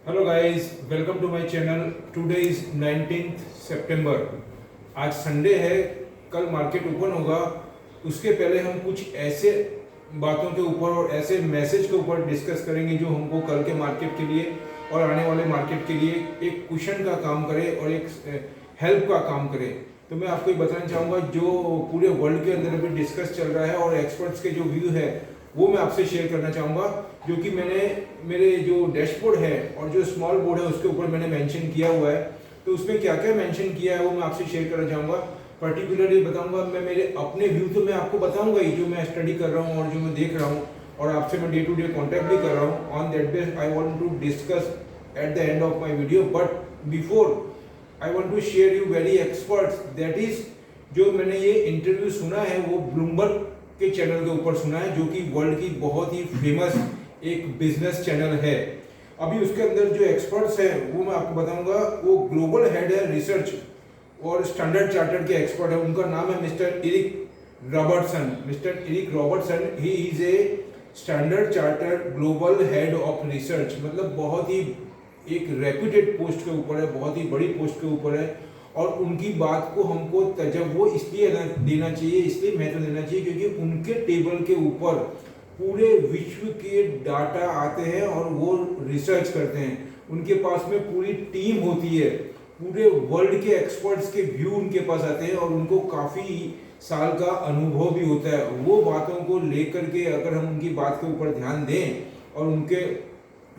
Hello guys, welcome to my channel. Today is 19th September. आज Sunday है, कल market open होगा। उसके पहले हम कुछ ऐसे बातों के ऊपर और ऐसे मैसेज के ऊपर डिस्कस करेंगे जो हमको कल के मार्केट के लिए और आने वाले मार्केट के लिए एक कुशन का काम करे और एक हेल्प का काम करे। तो मैं आपको ये बताना चाहूँगा जो पूरे वर्ल्ड के अंदर अभी डिस्कस चल रहा है और एक्सपर्ट्स के जो व्यू है वो मैं आपसे शेयर करना चाहूँगा, जो कि मैंने मेरे जो डैशबोर्ड है और जो स्मॉल बोर्ड है उसके ऊपर मैंने मेंशन किया हुआ है। तो उसमें क्या क्या मेंशन किया है वो मैं आपसे शेयर करना चाहूँगा। पर्टिकुलरली बताऊँगा मैं मेरे अपने व्यू तो मैं आपको बताऊँगा ही, जो मैं स्टडी कर रहा हूँ और जो मैं देख रहा हूँ और आपसे मैं डे टू डे कॉन्टैक्ट भी कर रहा हूँ। On that base I want to discuss at the end of my video, but before I want to share you very experts. That is जो मैंने ये इंटरव्यू सुना है वो ब्लूमबर्ग के चैनल के ऊपर सुना है, जो कि वर्ल्ड की बहुत ही फेमस एक बिजनेस चैनल है। अभी उसके अंदर जो एक्सपर्ट्स हैं वो मैं आपको बताऊंगा। वो ग्लोबल हेड है रिसर्च और स्टैंडर्ड चार्टर्ड के एक्सपर्ट है। उनका नाम है mister Eric Robertson. Mister Eric Robertson, he is a standard chartered global head of research. मतलब बहुत ही एक रेप्यूटेड पोस्ट के ऊपर है, बहुत ही बड़ी पोस्ट के ऊपर है। और उनकी बात को हमको तजब वो इसलिए देना चाहिए, इसलिए महत्व देना चाहिए क्योंकि उनके टेबल के ऊपर पूरे विश्व के डाटा आते हैं और वो रिसर्च करते हैं। उनके पास में पूरी टीम होती है, पूरे वर्ल्ड के एक्सपर्ट्स के व्यू उनके पास आते हैं और उनको काफ़ी साल का अनुभव भी होता है। वो बातों को लेकर के अगर हम उनकी बात के ऊपर ध्यान दें और उनके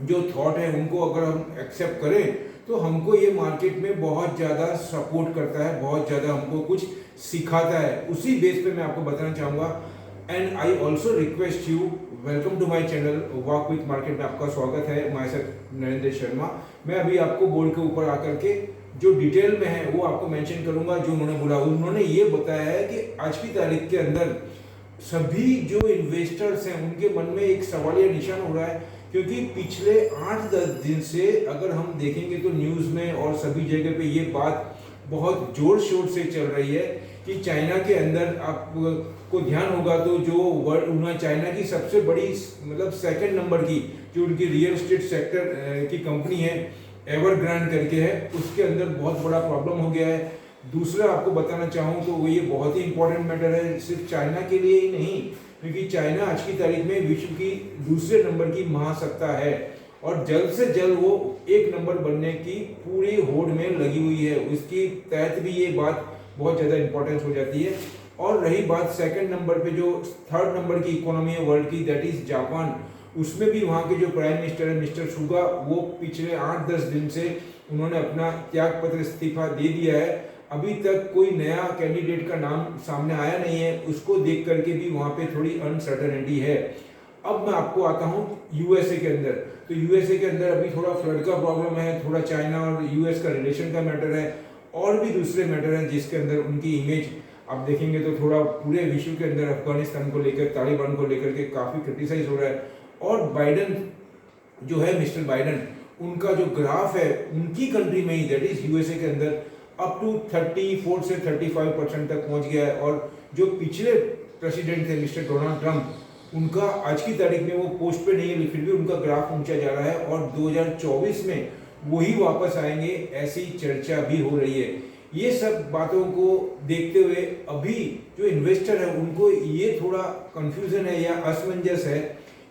जो थॉट है उनको अगर हम एक्सेप्ट करें तो हमको ये मार्केट में बहुत ज़्यादा सपोर्ट करता है, बहुत ज़्यादा हमको कुछ सिखाता है। उसी बेस पे मैं आपको बताना चाहूँगा। And I also request you, welcome to my channel walk with market में आपका स्वागत है। Myself Narendra Sharma. मैं अभी आपको बोर्ड के ऊपर आकर के जो डिटेल में है वो आपको मेंशन करूंगा। जो उन्होंने बोला, उन्होंने ये बताया है कि आज की तारीख के अंदर सभी जो इन्वेस्टर्स हैं उनके मन में एक सवाल या निशान हो रहा है, क्योंकि पिछले 8-10 दिन से अगर हम देखेंगे तो न्यूज़ में और सभी जगह पे ये बात बहुत जोर शोर से चल रही है कि चाइना के अंदर आपको ध्यान होगा तो जो चाइना की सबसे बड़ी मतलब सेकंड नंबर की जो उनकी रियल एस्टेट सेक्टर की कंपनी है एवरग्रांड करके है, उसके अंदर बहुत बड़ा प्रॉब्लम हो गया है। दूसरा आपको बताना चाहूँ तो वो ये बहुत ही इंपॉर्टेंट मैटर है, सिर्फ चाइना के लिए ही नहीं, क्योंकि चाइना आज की तारीख में विश्व की दूसरे नंबर की महासत्ता है और जल्द से जल्द वो एक नंबर बनने की पूरी होड़ में लगी हुई है। उसकी तहत भी ये बात बहुत ज़्यादा इंपॉर्टेंस हो जाती है। और रही बात सेकंड नंबर पे, जो थर्ड नंबर की इकोनॉमी है वर्ल्ड की, दैट इज जापान। उसमें भी वहाँ के जो प्राइम मिनिस्टर है मिस्टर सुगा, वो पिछले 8-10 दिन से उन्होंने अपना त्याग पत्र इस्तीफा दे दिया है। अभी तक कोई नया कैंडिडेट का नाम सामने आया नहीं है। उसको देख करके भी वहाँ पे थोड़ी अनसर्टेनिटी है। अब मैं आपको आता हूँ यूएसए के अंदर। तो यूएसए के अंदर अभी थोड़ा फ्लड का प्रॉब्लम है, थोड़ा चाइना और यूएस का रिलेशन का मैटर है और भी दूसरे मैटर हैं जिसके अंदर उनकी इमेज आप देखेंगे तो थोड़ा पूरे विश्व के अंदर अफगानिस्तान को लेकर, तालिबान को लेकर के काफ़ी क्रिटिसाइज हो रहा है। और बाइडन जो है, मिस्टर बाइडन, उनका जो ग्राफ है उनकी कंट्री में ही, दैट इज यूएसए के अंदर, अप टू 34 से 35% तक पहुंच गया है। और जो पिछले प्रेसिडेंट थे मिस्टर डोनाल्ड ट्रंप, उनका आज की तारीख में वो पोस्ट पे नहीं है, फिर भी उनका ग्राफ ऊंचा जा रहा है और 2024 में वही वापस आएंगे, ऐसी चर्चा भी हो रही है। ये सब बातों को देखते हुए अभी जो इन्वेस्टर है उनको ये थोड़ा कंफ्यूजन है या असमंजस है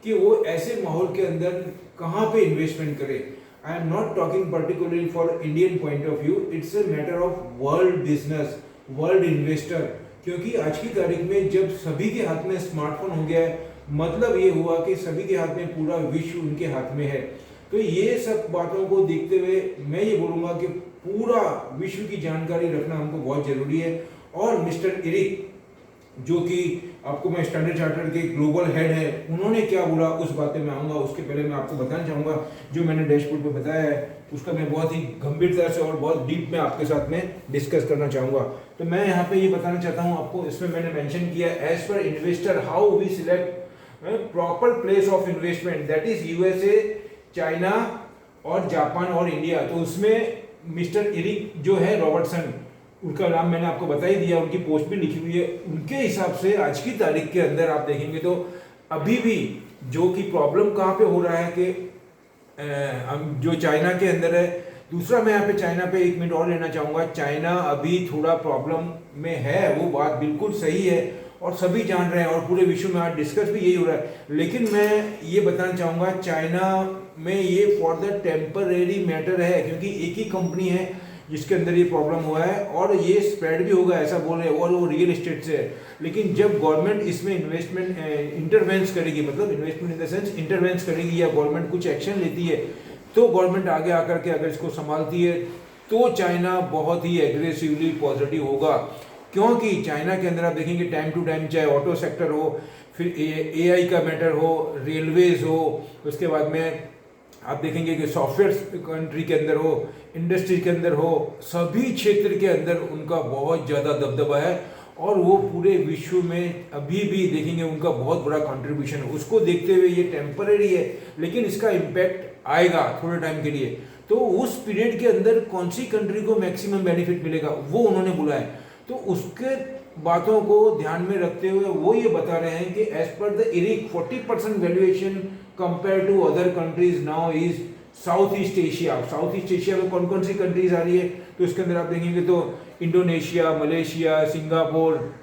कि वो ऐसे माहौल के अंदर कहाँ पे इन्वेस्टमेंट करें। I am not talking particularly for Indian point of view. It's a matter of world business, world investor. क्योंकि आज की तारीख में जब सभी के हाथ में स्मार्टफोन हो गया है, मतलब ये हुआ कि सभी के हाथ में पूरा विश्व उनके हाथ में है। तो ये सब बातों को देखते हुए मैं ये बोलूँगा कि पूरा विश्व की जानकारी रखना हमको बहुत जरूरी है। और मिस्टर इरिक, जो कि आपको मैं स्टैंडर्ड चार्टर्ड के ग्लोबल हेड है, उन्होंने क्या बोला उस बात पे मैं आऊँगा। उसके पहले मैं आपको बताना चाहूँगा जो मैंने डैशबोर्ड पे बताया है उसका मैं बहुत ही गंभीरता से और बहुत डीप में आपके साथ में डिस्कस करना चाहूँगा। तो मैं यहाँ पे ये बताना चाहता हूँ आपको, इसमें मैंने मेंशन किया as per investor how we select proper place of investment, that is USA, China और जापान और इंडिया। तो उसमें मिस्टर इरिक जो है रॉबर्टसन, उनका नाम मैंने आपको बता ही दिया, उनकी पोस्ट भी लिखी हुई है। उनके हिसाब से आज की तारीख के अंदर आप देखेंगे तो अभी भी जो कि प्रॉब्लम कहाँ पे हो रहा है कि जो चाइना के अंदर है। दूसरा मैं यहाँ पे चाइना पे 1 मिनट और लेना चाहूँगा। चाइना अभी थोड़ा प्रॉब्लम में है, वो बात बिल्कुल सही है और सभी जान रहे हैं और पूरे विश्व में आज डिस्कस भी यही हो रहा है। लेकिन मैं ये बताना चाहूँगा चाइना में ये फॉर द टेम्परेरी मैटर है, क्योंकि एक ही कंपनी है जिसके अंदर ये प्रॉब्लम हुआ है और ये स्प्रेड भी होगा ऐसा बोल रहे हैं, और वो रियल एस्टेट से है। लेकिन जब गवर्नमेंट इसमें इन्वेस्टमेंट इंटरवेंस करेगी, मतलब इन्वेस्टमेंट इन द सेंस इंटरवेंस करेगी या गवर्नमेंट कुछ एक्शन लेती है, तो गवर्नमेंट आगे आकर के अगर इसको संभालती है तो चाइना बहुत ही एग्रेसिवली पॉजिटिव होगा। क्योंकि चाइना के अंदर आप देखेंगे टाइम टू टाइम, चाहे ऑटो सेक्टर हो, फिर AI का मैटर हो, रेलवेज हो, उसके बाद में आप देखेंगे कि सॉफ्टवेयर कंट्री के अंदर हो, इंडस्ट्री के अंदर हो, सभी क्षेत्र के अंदर उनका बहुत ज़्यादा दबदबा है और वो पूरे विश्व में अभी भी देखेंगे उनका बहुत बड़ा कंट्रीब्यूशन है। उसको देखते हुए ये टेम्पररी है, लेकिन इसका इम्पैक्ट आएगा थोड़े टाइम के लिए। तो उस पीरियड के अंदर कौन सी कंट्री को मैक्सिमम बेनिफिट मिलेगा वो उन्होंने बोला है। तो उसके बातों को ध्यान में रखते हुए वो ये बता रहे हैं कि एज पर द इरिक 40% valuation compare to other countries now is south east Asia. South east Asia में कौन कौन सी कंट्रीज आ रही है, तो इसके अंदर आप देखेंगे तो इंडोनेशिया, मलेशिया, सिंगापुर,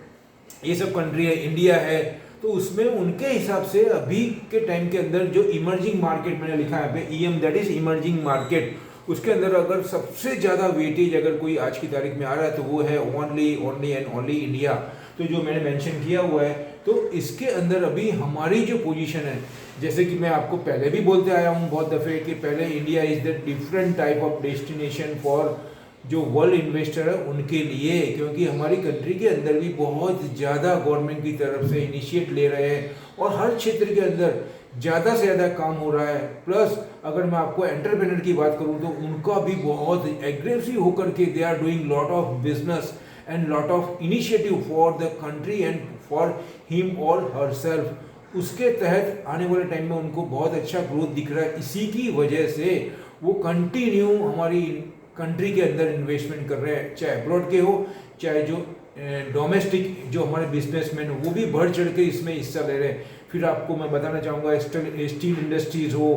ये सब कंट्री है, इंडिया है। तो उसमें उनके हिसाब से अभी के टाइम के अंदर जो इमर्जिंग मार्केट मैंने लिखा है पे EM, that is emerging market, उसके अंदर अगर सबसे ज़्यादा वेटेज अगर कोई आज की तारीख में आ रहा है तो वो है ओनली एंड ओनली इंडिया। तो जो मैंने मेंशन किया हुआ है, तो इसके अंदर अभी हमारी जो पोजीशन है, जैसे कि मैं आपको पहले भी बोलते आया हूँ बहुत दफ़े कि पहले India is the different type of destination for जो वर्ल्ड इन्वेस्टर है उनके लिए, क्योंकि हमारी कंट्री के अंदर भी बहुत ज़्यादा गवर्नमेंट की तरफ से इनिशिएट ले रहे हैं और हर क्षेत्र के अंदर ज़्यादा से ज़्यादा काम हो रहा है। प्लस अगर मैं आपको एंटरप्रेन्योर की बात करूँ तो उनका भी बहुत एग्रेसिव होकर के they are doing lot of business and lot of initiative for the country and for him और हर सेल्फ। उसके तहत आने वाले टाइम में उनको बहुत अच्छा ग्रोथ दिख रहा है। इसी की वजह से वो कंटिन्यू हमारी कंट्री के अंदर इन्वेस्टमेंट कर रहे हैं, चाहे अब्रॉड के हो चाहे जो डोमेस्टिक जो हमारे बिजनेसमैन हो, वो भी बढ़ चढ़ के इसमें हिस्सा ले रहे हैं। फिर आपको मैं बताना चाहूँगा स्टील इंडस्ट्रीज़ हो,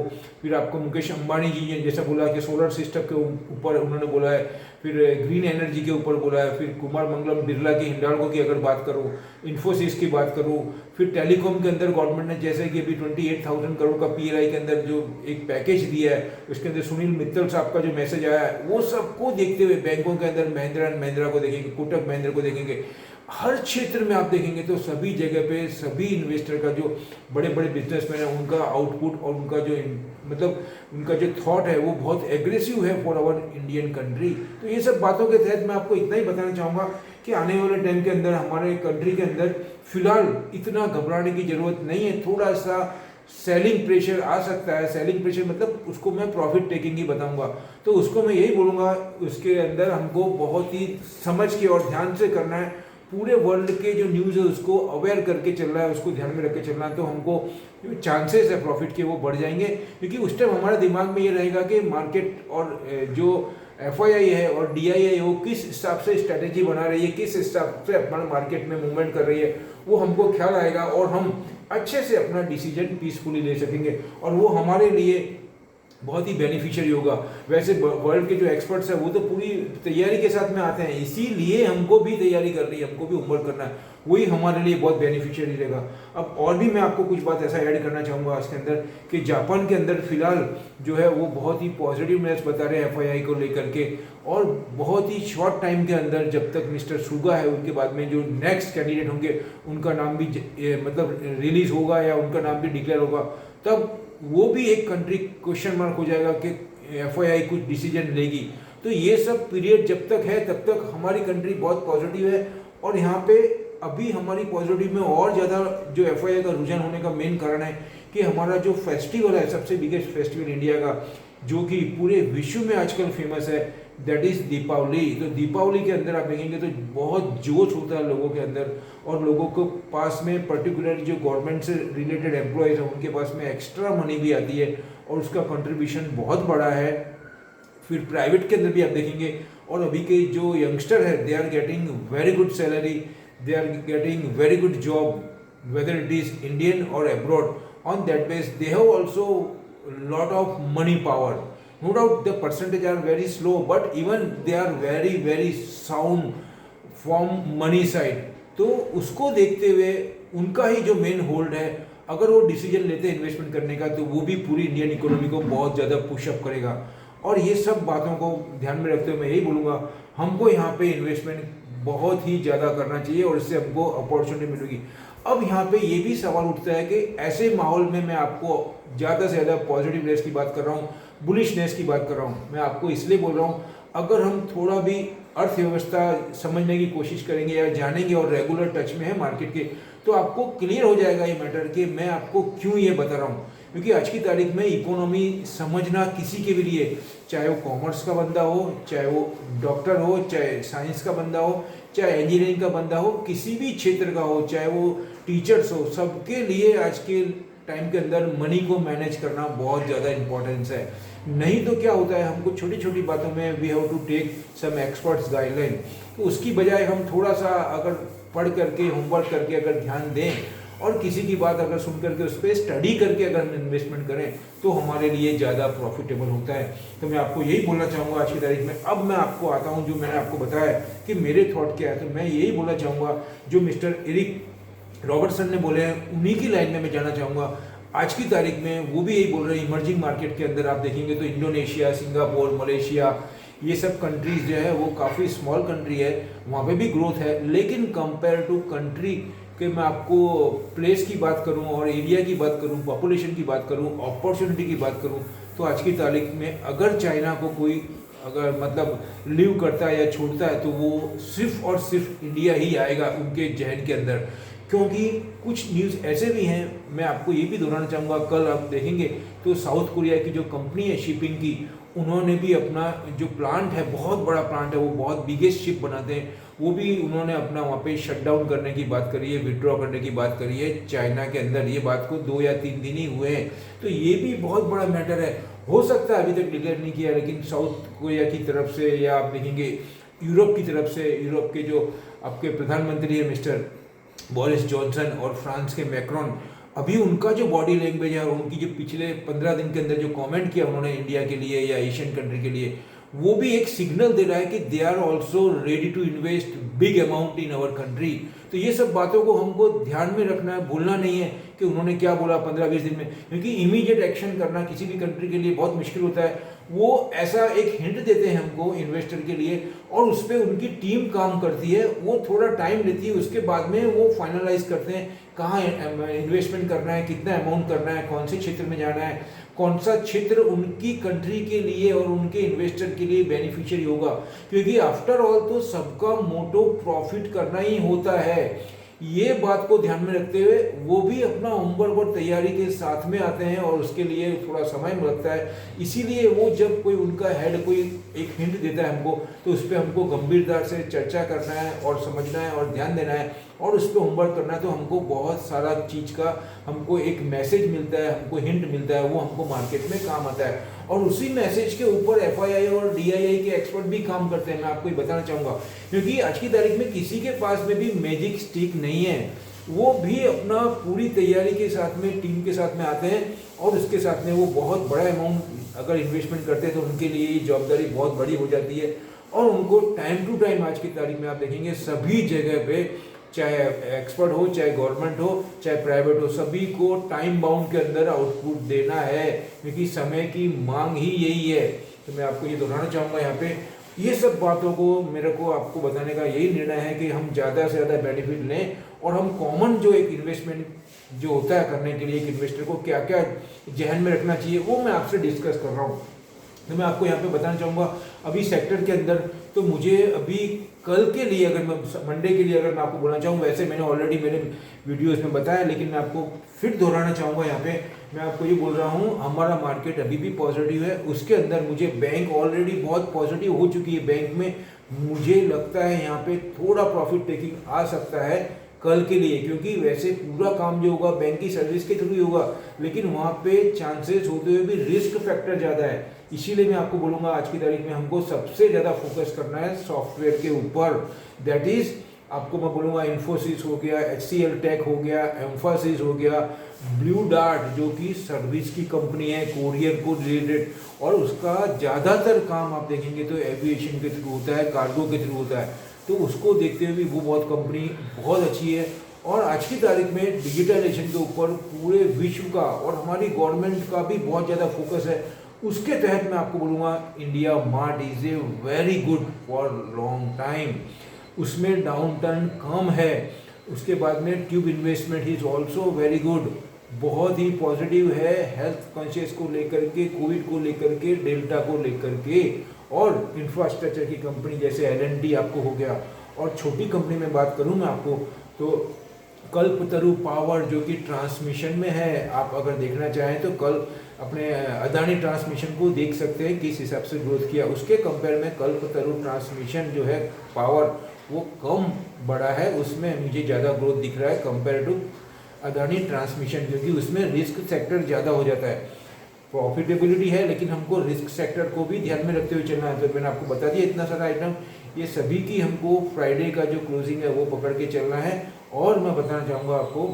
फिर आपको मुकेश अंबानी जी ने जैसा बोला कि सोलर सिस्टम के ऊपर उन्होंने बोला है, फिर ग्रीन एनर्जी के ऊपर बोला है, फिर कुमार मंगलम बिरला की हिंडाल्को की अगर बात करूँ, इन्फोसिस की बात करूँ, फिर टेलीकॉम के अंदर गवर्नमेंट ने जैसे कि अभी 28,000 करोड़ का PLI के अंदर जो एक पैकेज दिया है, उसके अंदर सुनील मित्तल साहब का जो मैसेज आया है, वो सबको देखते हुए बैंकों के अंदर महिंद्रा एंड महिंद्रा को देखेंगे, कोटक महिंद्रा को देखेंगे, हर क्षेत्र में आप देखेंगे तो सभी जगह पे सभी इन्वेस्टर का जो बड़े बड़े बिजनेसमैन है उनका आउटपुट और उनका जो मतलब उनका जो थॉट है वो बहुत एग्रेसिव है फॉर आवर इंडियन कंट्री। तो ये सब बातों के तहत मैं आपको इतना ही बताना चाहूँगा कि आने वाले टाइम के अंदर हमारे कंट्री के अंदर फिलहाल इतना घबराने की जरूरत नहीं है। थोड़ा सा सेलिंग प्रेशर आ सकता है, सेलिंग प्रेशर मतलब उसको मैं प्रॉफिट टेकिंग ही बताऊंगा, तो उसको मैं यही बोलूँगा उसके अंदर हमको बहुत ही समझ के और ध्यान से करना है। पूरे वर्ल्ड के जो न्यूज़ है उसको अवेयर करके चल रहा है, उसको ध्यान में रख के चलना है, तो हमको जो चांसेस है प्रॉफिट के वो बढ़ जाएंगे। क्योंकि उस टाइम हमारे दिमाग में ये रहेगा कि मार्केट और जो FII है और DII हो किस हिसाब से स्ट्रैटेजी बना रही है, किस हिसाब से अपना मार्केट में मूवमेंट कर रही है, वो हमको ख्याल आएगा और हम अच्छे से अपना डिसीजन पीसफुली ले सकेंगे और वो हमारे लिए बहुत ही बेनिफिशियरी होगा। वैसे वर्ल्ड के जो एक्सपर्ट्स हैं वो तो पूरी तैयारी के साथ में आते हैं, इसीलिए हमको भी तैयारी करनी है, हमको भी होमवर्क करना है, वही हमारे लिए बहुत बेनिफिशियरी रहेगा। अब और भी मैं आपको कुछ बात ऐसा ऐड करना चाहूँगा इसके अंदर कि जापान के अंदर फिलहाल जो है वो बहुत ही पॉजिटिवनेस बता रहे हैं FII को लेकर के, और बहुत ही शॉर्ट टाइम के अंदर जब तक मिस्टर सुगा है उनके बाद में जो नेक्स्ट कैंडिडेट होंगे उनका नाम भी मतलब रिलीज होगा या उनका नाम भी डिक्लेयर होगा, तब वो भी एक कंट्री क्वेश्चन मार्क हो जाएगा कि FII कुछ डिसीजन लेगी। तो ये सब पीरियड जब तक है तब तक हमारी कंट्री बहुत पॉजिटिव है और यहाँ पे अभी हमारी पॉजिटिव में और ज़्यादा जो FII का रुझान होने का मेन कारण है कि हमारा जो फेस्टिवल है, सबसे बिगेस्ट फेस्टिवल इंडिया का जो कि पूरे विश्व में आजकल फेमस है, दैट इज़ दीपावली। तो दीपावली के अंदर आप देखेंगे तो बहुत जोश होता है लोगों के अंदर और लोगों को पास में पर्टिकुलरली जो गवर्नमेंट से रिलेटेड एम्प्लॉयज़ हैं उनके पास में एक्स्ट्रा मनी भी आती है और उसका कंट्रीब्यूशन बहुत बड़ा है। फिर प्राइवेट के अंदर भी आप देखेंगे और अभी के जो यंगस्टर है they are getting very good salary, they are getting very good job whether it is Indian और abroad. On that base they have also lot of money power. No doubt the percentage are very slow, but even they are very very sound from money side. तो उसको देखते हुए उनका ही जो main hold है, अगर वो डिसीजन लेते हैं इन्वेस्टमेंट करने का, तो वो भी पूरी इंडियन इकोनॉमी को बहुत ज़्यादा पुशअप करेगा. और ये सब बातों को ध्यान में रखते हुए मैं यही बोलूँगा, हमको यहाँ पे इन्वेस्टमेंट बहुत ही ज़्यादा करना चाहिए और इससे हमको अपॉर्चुनिटी मिलेगी. अब यहाँ पे ये भी सवाल उठता है कि ऐसे माहौल में मैं आपको ज़्यादा से ज़्यादा पॉजिटिवनेस की बात कर रहा हूँ, बुलिशनेस की बात कर रहा हूँ. मैं आपको इसलिए बोल रहा हूँ, अगर हम थोड़ा भी अर्थव्यवस्था समझने की कोशिश करेंगे या जानेंगे और रेगुलर टच में है मार्केट के, तो आपको क्लियर हो जाएगा ये मैटर कि मैं आपको क्यों ये बता रहा हूँ. क्योंकि आज की तारीख में इकोनॉमी समझना किसी के भी लिए, चाहे वो कॉमर्स का बंदा हो, चाहे वो डॉक्टर हो, चाहे साइंस का बंदा हो, चाहे इंजीनियरिंग का बंदा हो, किसी भी क्षेत्र का हो, चाहे वो टीचर्स हो, सबके लिए आज के टाइम के अंदर मनी को मैनेज करना बहुत ज़्यादा इंपॉर्टेंस है. नहीं तो क्या होता है, हमको छोटी छोटी बातों में we have to take some experts guideline. तो उसकी बजाय हम थोड़ा सा अगर पढ़ करके, होमवर्क करके अगर ध्यान दें और किसी की बात अगर सुन करके उस पर स्टडी करके अगर हम इन्वेस्टमेंट करें, तो हमारे लिए ज़्यादा प्रॉफिटेबल होता है. तो मैं आपको यही बोलना चाहूँगा आज की तारीख में. अब मैं आपको आता हूँ, जो मैंने आपको बताया कि मेरे थॉट क्या है, तो मैं यही बोलना चाहूँगा जो मिस्टर एरिक रॉबर्टसन ने बोले हैं, उन्हीं की लाइन में मैं जाना चाहूँगा. आज की तारीख में वो भी यही बोल रहे हैं, इमर्जिंग मार्केट के अंदर आप देखेंगे तो इंडोनेशिया, सिंगापुर, मलेशिया, ये सब कंट्रीज जो है वो काफ़ी स्मॉल कंट्री है, वहाँ पे भी ग्रोथ है. लेकिन कंपेयर टू कंट्री के मैं आपको प्लेस की बात करूँ और एरिया की बात करूँ, पॉपुलेशन की बात करूँ, अपॉर्चुनिटी की बात करूँ, तो आज की तारीख में अगर चाइना को कोई अगर मतलब लीव करता है या छोड़ता है, तो वो सिर्फ और सिर्फ इंडिया ही आएगा उनके जहन के अंदर. क्योंकि कुछ न्यूज़ ऐसे भी हैं, मैं आपको ये भी दोहराना चाहूँगा, कल आप देखेंगे तो साउथ कोरिया की जो कंपनी है शिपिंग की, उन्होंने भी अपना जो प्लांट है, बहुत बड़ा प्लांट है, वो बहुत बिगेस्ट शिप बनाते हैं, वो भी उन्होंने अपना वहाँ पे शट डाउन करने की बात करी है, विड्रॉ करने की बात करी है चाइना के अंदर. ये बात को 2 या 3 दिन ही हुए हैं, तो ये भी बहुत बड़ा मैटर है. हो सकता है अभी तक डिक्लेयर नहीं किया, लेकिन साउथ कोरिया की तरफ से या आप देखेंगे यूरोप की तरफ से, यूरोप के जो आपके प्रधानमंत्री है मिस्टर बोरिस जॉनसन और फ्रांस के मैक्रोन, अभी उनका जो बॉडी लैंग्वेज है और उनकी जो पिछले 15 दिन के अंदर जो कमेंट किया उन्होंने इंडिया के लिए या एशियन कंट्री के लिए, वो भी एक सिग्नल दे रहा है कि they are also ready to invest big amount in our country. तो ये सब बातों को हमको ध्यान में रखना है, भूलना नहीं है कि उन्होंने क्या बोला 15-20 दिन में, क्योंकि इमीडिएट एक्शन करना किसी भी कंट्री के लिए बहुत मुश्किल होता है. वो ऐसा एक हिंट देते हैं हमको इन्वेस्टर के लिए, और उस पर उनकी टीम काम करती है, वो थोड़ा टाइम लेती है, उसके बाद में वो फाइनलाइज करते हैं कहाँ इन्वेस्टमेंट करना है, कितना अमाउंट करना है, कौन से क्षेत्र में जाना है, कौन सा क्षेत्र उनकी कंट्री के लिए और उनके इन्वेस्टर के लिए बेनिफिशियरी होगा. क्योंकि आफ्टर ऑल तो सबका मोटो प्रॉफिट करना ही होता है. ये बात को ध्यान में रखते हुए वो भी अपना होमवर्क और तैयारी के साथ में आते हैं और उसके लिए थोड़ा समय लगता है. इसीलिए वो जब कोई उनका हेड कोई एक हिंट देता है हमको, तो उस पर हमको गंभीरता से चर्चा करना है और समझना है और ध्यान देना है और उस पर होमवर्क करना है. तो हमको बहुत सारा चीज़ का हमको एक मैसेज मिलता है, हमको हिंट मिलता है, वो हमको मार्केट में काम आता है. और उसी मैसेज के ऊपर FII और DII के एक्सपर्ट भी काम करते हैं. मैं आपको ये बताना चाहूँगा, क्योंकि आज की तारीख में किसी के पास में भी मैजिक स्टिक नहीं है. वो भी अपना पूरी तैयारी के साथ में, टीम के साथ में आते हैं और उसके साथ में वो बहुत बड़ा अमाउंट अगर इन्वेस्टमेंट करते हैं, तो उनके लिए ये जवाबदारी बहुत बड़ी हो जाती है. और उनको टाइम टू टाइम आज की तारीख में आप देखेंगे सभी जगह पे, चाहे एक्सपर्ट हो, चाहे गवर्नमेंट हो, चाहे प्राइवेट हो, सभी को टाइम बाउंड के अंदर आउटपुट देना है, क्योंकि समय की मांग ही यही है. तो मैं आपको ये दोहराना चाहूँगा यहाँ पे, ये सब बातों को मेरे को आपको बताने का यही निर्णय है कि हम ज़्यादा से ज़्यादा बेनिफिट लें और हम कॉमन जो एक इन्वेस्टमेंट जो होता है करने के लिए एक इन्वेस्टर को क्या क्या जहन में रखना चाहिए, वो मैं आपसे डिस्कस कर रहा हूँ. तो मैं आपको यहाँ पे बताना चाहूँगा अभी सेक्टर के अंदर, तो मुझे अभी कल के लिए अगर मैं मंडे के लिए अगर मैं आपको बोलना चाहूँ, वैसे मैंने ऑलरेडी मेरे वीडियोस में बताया, लेकिन मैं आपको फिर दोहराना चाहूँगा. यहाँ पे मैं आपको ये बोल रहा हूँ, हमारा मार्केट अभी भी पॉजिटिव है. उसके अंदर मुझे बैंक ऑलरेडी बहुत पॉजिटिव हो चुकी है. बैंक में मुझे लगता है यहाँ पे थोड़ा प्रॉफिट टेकिंग आ सकता है कल के लिए, क्योंकि वैसे पूरा काम जो होगा बैंक की सर्विस के थ्रू ही होगा, लेकिन वहाँ पे चांसेस होते हुए भी रिस्क फैक्टर ज़्यादा है. इसीलिए मैं आपको बोलूँगा आज की तारीख में हमको सबसे ज़्यादा फोकस करना है सॉफ्टवेयर के ऊपर, दैट इज़ आपको मैं बोलूँगा इन्फोसिस हो गया, HCL टेक हो गया, एम्फासिस हो गया, ब्लू डार्ट जो कि सर्विस की कंपनी है कोरियर को रिलेटेड, और उसका ज़्यादातर काम आप देखेंगे तो एविएशन के थ्रू होता है, कार्गो के थ्रू होता है, तो उसको देखते हुए भी वो बहुत कंपनी बहुत अच्छी है। और आज की तारीख में डिजिटलाइजेशन के ऊपर पूरे विश्व का और हमारी गवर्नमेंट का भी बहुत ज़्यादा फोकस है। उसके तहत मैं आपको बोलूँगा India mart is a very good for long time, उसमें डाउन टर्न कम है। उसके बाद में tube investment is also very good, बहुत ही पॉजिटिव है हेल्थ कॉन्शियस को लेकर के, कोविड को लेकर के, डेल्टा को लेकर के। और इंफ्रास्ट्रक्चर की कंपनी जैसे L&T आपको हो गया, और छोटी कंपनी में बात करूँ मैं आपको तो कल्पतरु पावर जो कि ट्रांसमिशन में है, आप अगर देखना चाहें तो कल अपने अदानी ट्रांसमिशन को देख सकते हैं किस हिसाब से ग्रोथ किया, उसके कंपेयर में कल्पतरु ट्रांसमिशन जो है पावर वो कम बढ़ा है, उसमें मुझे ज़्यादा ग्रोथ दिख रहा है कंपेयर टू अदानी ट्रांसमिशन, क्योंकि उसमें रिस्क सेक्टर ज़्यादा हो जाता है। प्रॉफिटेबिलिटी है लेकिन हमको रिस्क सेक्टर को भी ध्यान में रखते हुए चलना है। तो मैंने आपको बता दिया इतना सारा आइटम, ये सभी की हमको फ्राइडे का जो क्लोजिंग है वो पकड़ के चलना है। और मैं बताना चाहूँगा आपको,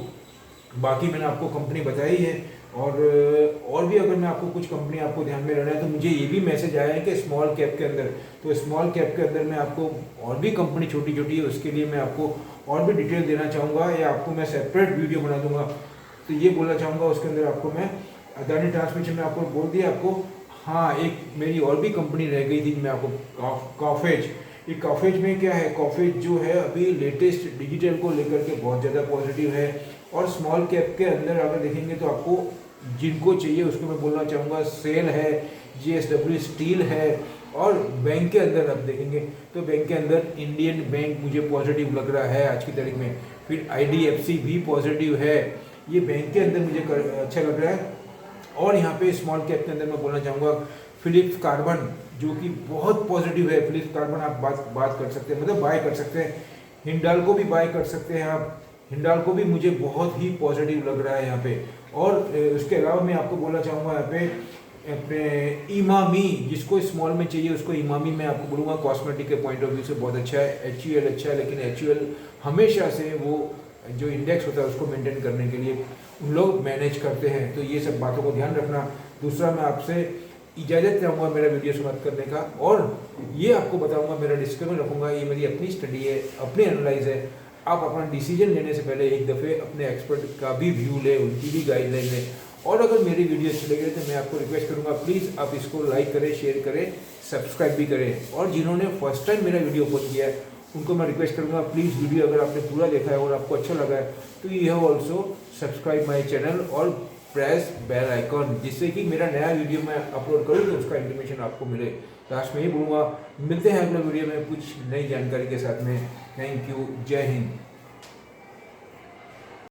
बाकी मैंने आपको कंपनी बताई है, और भी अगर मैं आपको कुछ कंपनी आपको ध्यान में रहना है तो मुझे ये भी मैसेज आया है कि स्मॉल कैप के अंदर, तो स्मॉल कैप के अंदर मैं आपको और भी कंपनी छोटी छोटी है उसके लिए मैं आपको और भी डिटेल देना चाहूँगा, या आपको मैं सेपरेट वीडियो बना दूंगा। तो ये बोलना चाहूँगा उसके अंदर आपको मैं अदानी ट्रांसमिशन में आपको बोल दिया आपको। हाँ, एक मेरी और भी कंपनी रह गई थी, मैं आपको कॉफेज, ये कॉफेज में क्या है, कॉफेज जो है अभी लेटेस्ट डिजिटल को लेकर के बहुत ज़्यादा पॉजिटिव है। और स्मॉल कैप के अंदर अगर देखेंगे तो आपको जिनको चाहिए उसको मैं बोलना चाहूँगा सेल है, JSW स्टील है। और बैंक के अंदर आप देखेंगे तो बैंक के अंदर इंडियन बैंक मुझे पॉजिटिव लग रहा है आज की तारीख में, फिर IDFC भी पॉजिटिव है, ये बैंक के अंदर मुझे अच्छा लग रहा है। और यहाँ पे स्मॉल कैप के अंदर मैं बोलना चाहूँगा फिलिप्स कार्बन जो कि बहुत पॉजिटिव है, फिलिप्स कार्बन आप बात कर सकते हैं, मतलब बाय कर सकते हैं। हिंडाल्को भी बाय कर सकते हैं आप, हिंडाल्को भी मुझे बहुत ही पॉजिटिव लग रहा है यहाँ पे। और उसके अलावा मैं आपको बोलना चाहूँगा यहाँ पे अपने इमामी, जिसको स्मॉल में चाहिए उसको इमामी मैं आपको बोलूँगा कॉस्मेटिक के पॉइंट ऑफ व्यू से बहुत अच्छा है। HUL अच्छा है, लेकिन HUL हमेशा से वो जो इंडेक्स होता है उसको मेंटेन करने के लिए उन लोग मैनेज करते हैं, तो ये सब बातों को ध्यान रखना। दूसरा, मैं आपसे इजाज़त चाहूँगा मेरा वीडियो समाप्त करने का, और ये आपको बताऊँगा, मेरा डिस्क्लेमर रखूँगा, ये मेरी अपनी स्टडी है, अपनी एनालाइज है। आप अपना डिसीजन लेने से पहले एक दफ़े अपने एक्सपर्ट का भी व्यू लें, उनकी भी गाइडलाइन लें। और अगर मेरी वीडियो अच्छी लगे तो मैं आपको रिक्वेस्ट करूँगा प्लीज़ आप इसको लाइक करें, शेयर करें, सब्सक्राइब भी करें। और जिन्होंने फर्स्ट टाइम मेरा वीडियो ओपन किया है उनको मैं रिक्वेस्ट करूँगा प्लीज़ वीडियो अगर आपने पूरा देखा है और आपको अच्छा लगा है तो you have also subscribe my channel और प्रेस बेल आइकॉन, जिससे कि मेरा नया वीडियो मैं अपलोड करूँ तो उसका इंफॉर्मेशन आपको मिले। लास्ट में ही बोलूँगा, मिलते हैं अगले वीडियो में कुछ नई जानकारी के साथ में। थैंक यू, जय हिंद।